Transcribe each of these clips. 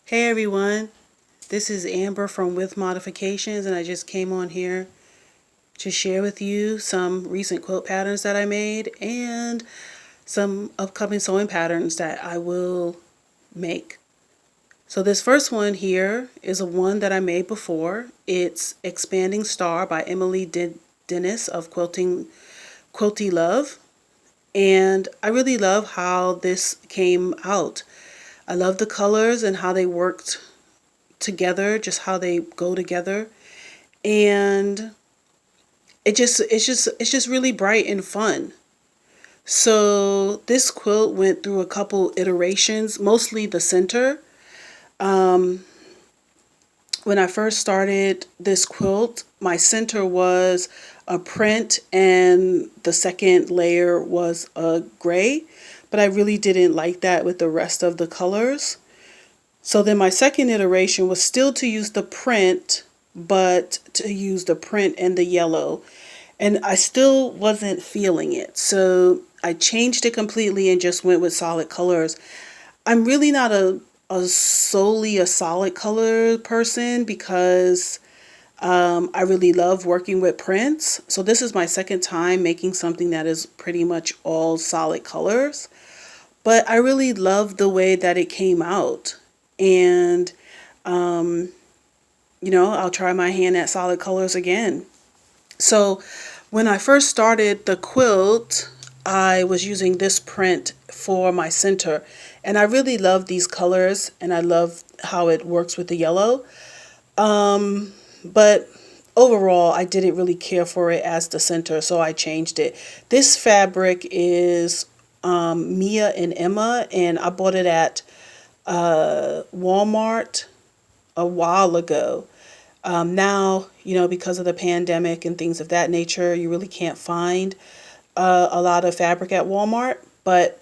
Hey everyone, this is Amber from With Modifications, and I just came on here to share with you some recent quilt patterns that I made and some upcoming sewing patterns that I will make. So this first one here is a one that I made before. It's Expanding Star by Emily Dennis of Quilty Love, and I really love how this came out. I love the colors and how they worked together, just how they go together, and it's just really bright and fun. So this quilt went through a couple iterations, mostly the center. When I first started this quilt, my center was a print and the second layer was a gray, but I really didn't like that with the rest of the colors. So then my second iteration was still to use the print, but to use the print and the yellow. And I still wasn't feeling it. So I changed it completely and just went with solid colors. I'm really not a solely a solid color person because I really love working with prints. So this is my second time making something that is pretty much all solid colors. But I really love the way that it came out. And, I'll try my hand at solid colors again. So when I first started the quilt, I was using this print for my center. And I really love these colors and I love how it works with the yellow. But overall, I didn't really care for it as the center, so I changed it. This fabric is Mia and Emma, and I bought it at Walmart a while ago. Now, because of the pandemic and things of that nature, you really can't find a lot of fabric at Walmart, but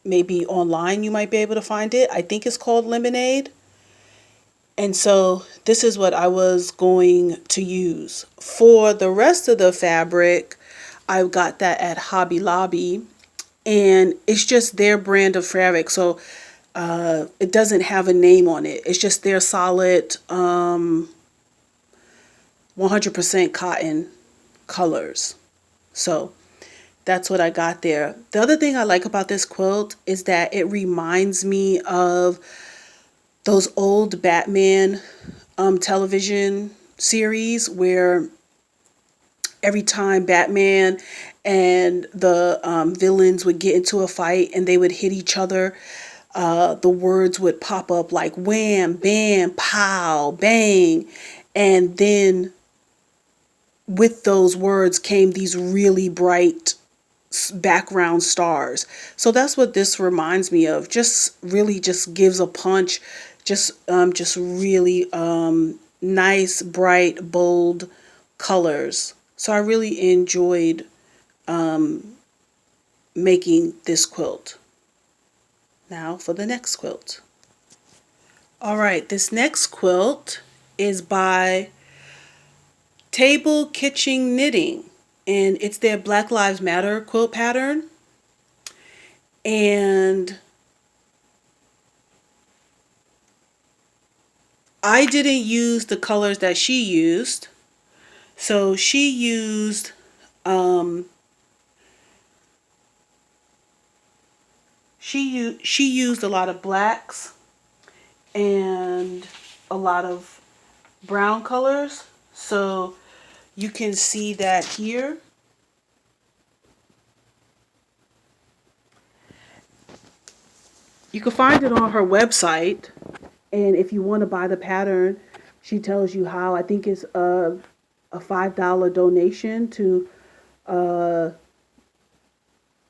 maybe online you might be able to find it. I think it's called Lemonade. And so this is what I was going to use. For the rest of the fabric, I got that at Hobby Lobby, and it's just their brand of fabric. So it doesn't have a name on it. It's just their solid 100% cotton colors. So that's what I got there. The other thing I like about this quilt is that it reminds me of those old Batman television series where every time Batman and the villains would get into a fight and they would hit each other, the words would pop up like wham, bam, pow, bang. And then with those words came these really bright background stars. So that's what this reminds me of. Just really just gives a punch. Just really nice, bright, bold colors. So I really enjoyed making this quilt. Now for the next quilt. All right, this next quilt is by Table Kitchen Knitting, and it's their Black Lives Matter quilt pattern. And I didn't use the colors that she used. So she used she used a lot of blacks and a lot of brown colors. So you can see that here. You can find it on her website. And if you want to buy the pattern, she tells you how. I think it's a $5 donation to an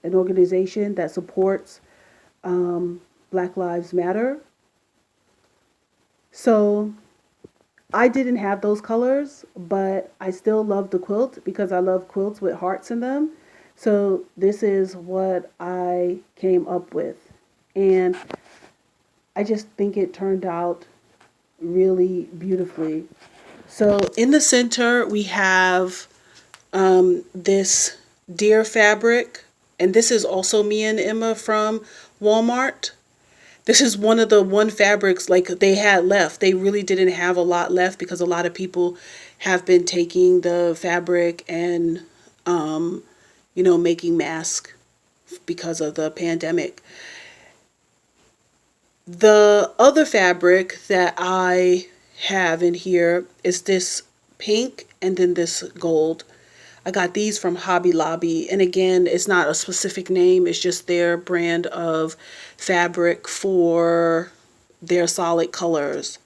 organization that supports Black Lives Matter. So I didn't have those colors, but I still love the quilt because I love quilts with hearts in them. So this is what I came up with. And I just think it turned out really beautifully. So in the center, we have this deer fabric, and this is also me and Emma from Walmart. This is one of the one fabrics like they had left. They really didn't have a lot left because a lot of people have been taking the fabric and making masks because of the pandemic. The other fabric that I have in here is this pink and then this gold. I got these from Hobby Lobby. And again, it's not a specific name. It's just their brand of fabric for their solid colors.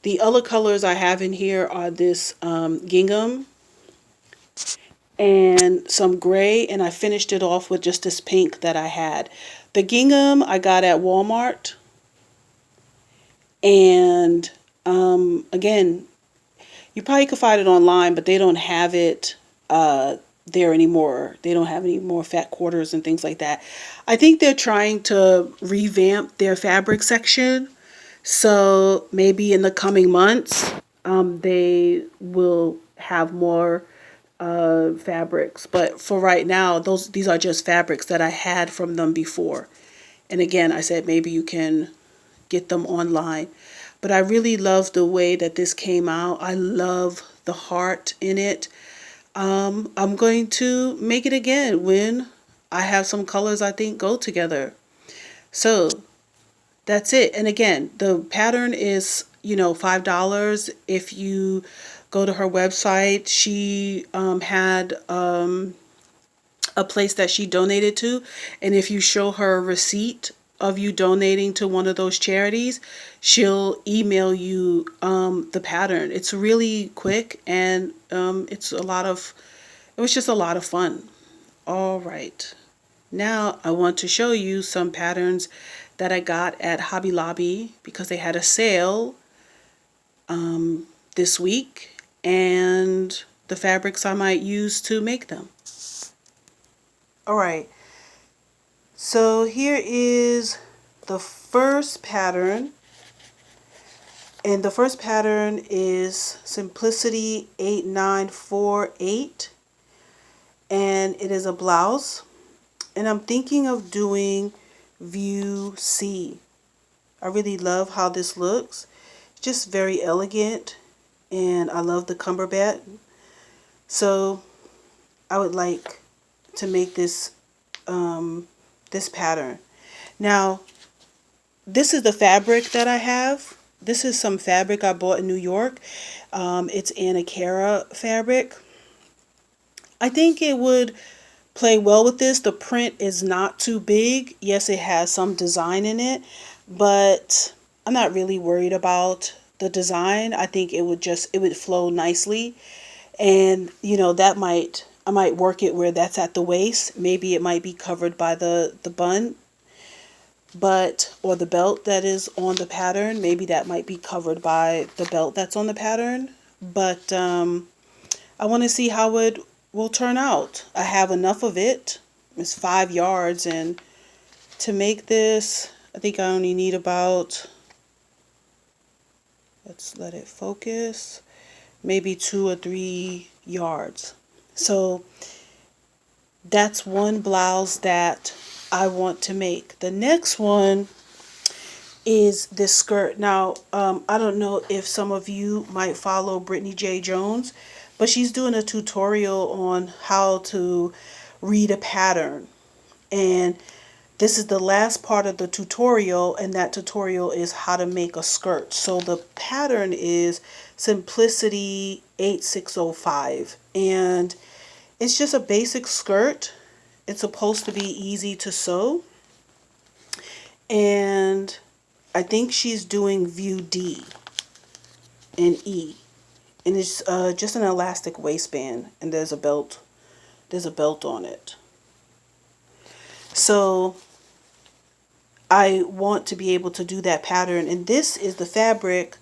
The other colors I have in here are this gingham and some gray. And I finished it off with just this pink that I had. The gingham I got at Walmart. And again, you probably could find it online, but they don't have it there anymore. They don't have any more fat quarters and things like that. I think they're trying to revamp their fabric section. So maybe in the coming months, they will have more fabrics. But for right now, these are just fabrics that I had from them before. And again, I said maybe you can get them online. But I really love the way that this came out. I love the heart in it. I'm going to make it again when I have some colors I think go together. So that's it. And again, the pattern is, $5. If you go to her website, she had a place that she donated to. And if you show her a receipt of you donating to one of those charities, she'll email you the pattern. It's really quick and it was just a lot of fun. All right. Now I want to show you some patterns that I got at Hobby Lobby because they had a sale this week, and the fabrics I might use to make them. All right. So here is the first pattern. And the first pattern is Simplicity 8948. And it is a blouse. And I'm thinking of doing View C. I really love how this looks. It's just very elegant. And I love the cummerbund. So I would like to make this this pattern. Now, this is the fabric that I have. This is some fabric I bought in New York. It's Anacara fabric. I think it would play well with this. The print is not too big. Yes, it has some design in it, but I'm not really worried about the design. I think it would flow nicely. And, I might work it where that's at the waist. Maybe it might be covered by the bun, or the belt that is on the pattern. Maybe that might be covered by the belt that's on the pattern. But I want to see how it will turn out. I have enough of it. It's 5 yards, and to make this, I think I only need about, let's let it focus, maybe 2 or 3 yards. So that's one blouse that I want to make. The next one is this skirt. Now, I don't know if some of you might follow Brittany J. Jones, but she's doing a tutorial on how to read a pattern. And this is the last part of the tutorial, and that tutorial is how to make a skirt. So the pattern is Simplicity 8605, and it's just a basic skirt. It's supposed to be easy to sew, and I think she's doing View D and E, and it's just an elastic waistband, and there's a belt on it. So I want to be able to do that pattern, and this is the fabric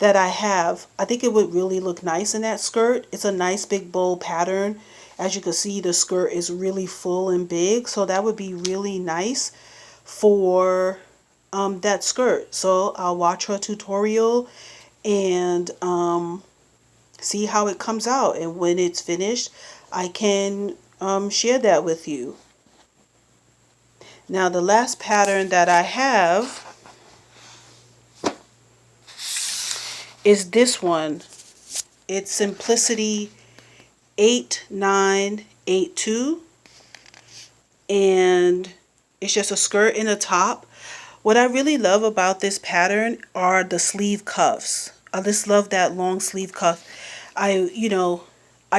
that I have. I think it would really look nice in that skirt. It's a nice big bold pattern. As you can see, the skirt is really full and big, so that would be really nice for that skirt. So I'll watch her tutorial and see how it comes out, and when it's finished I can share that with you. Now, the last pattern that I have is this one. It's Simplicity 8982, and it's just a skirt and a top. What I really love about this pattern are the sleeve cuffs. I just love that long sleeve cuff. I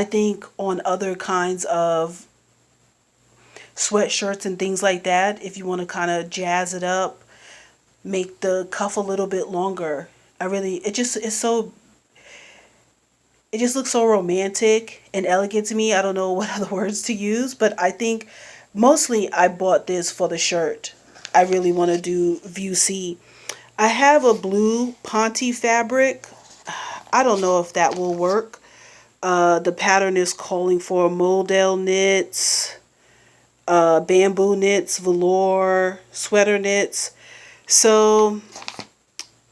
think on other kinds of sweatshirts and things like that, if you want to kind of jazz it up, make the cuff a little bit longer. It just looks so romantic and elegant to me. I don't know what other words to use, but I think mostly I bought this for the shirt. I really want to do View C. I have a blue Ponte fabric. I don't know if that will work. The pattern is calling for Modal knits, bamboo knits, velour, sweater knits. So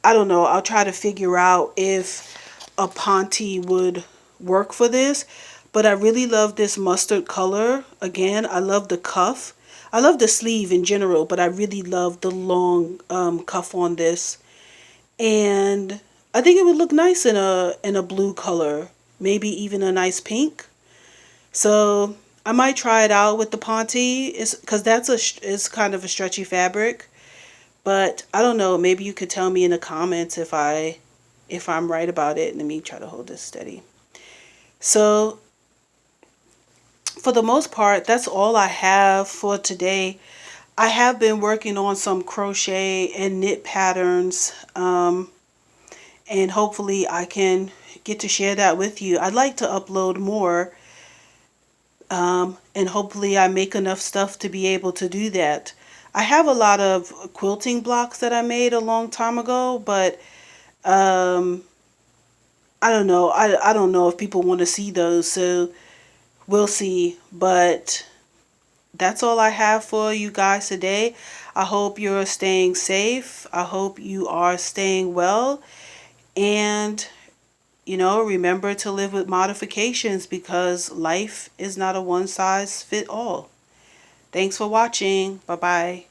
I don't know. I'll try to figure out if a Ponte would work for this. But I really love this mustard color. Again, I love the cuff. I love the sleeve in general, but I really love the long cuff on this. And I think it would look nice in a blue color, maybe even a nice pink. So I might try it out with the Ponte, because it's kind of a stretchy fabric. But I don't know. Maybe you could tell me in the comments if I'm right about it. Let me try to hold this steady. So for the most part, that's all I have for today. I have been working on some crochet and knit patterns, and hopefully I can get to share that with you. I'd like to upload more, and hopefully I make enough stuff to be able to do that. I have a lot of quilting blocks that I made a long time ago, but I don't know. I don't know if people want to see those, so we'll see. But that's all I have for you guys today. I hope you're staying safe. I hope you are staying well. And, remember to live with modifications, because life is not a one size fit all. Thanks for watching. Bye-bye.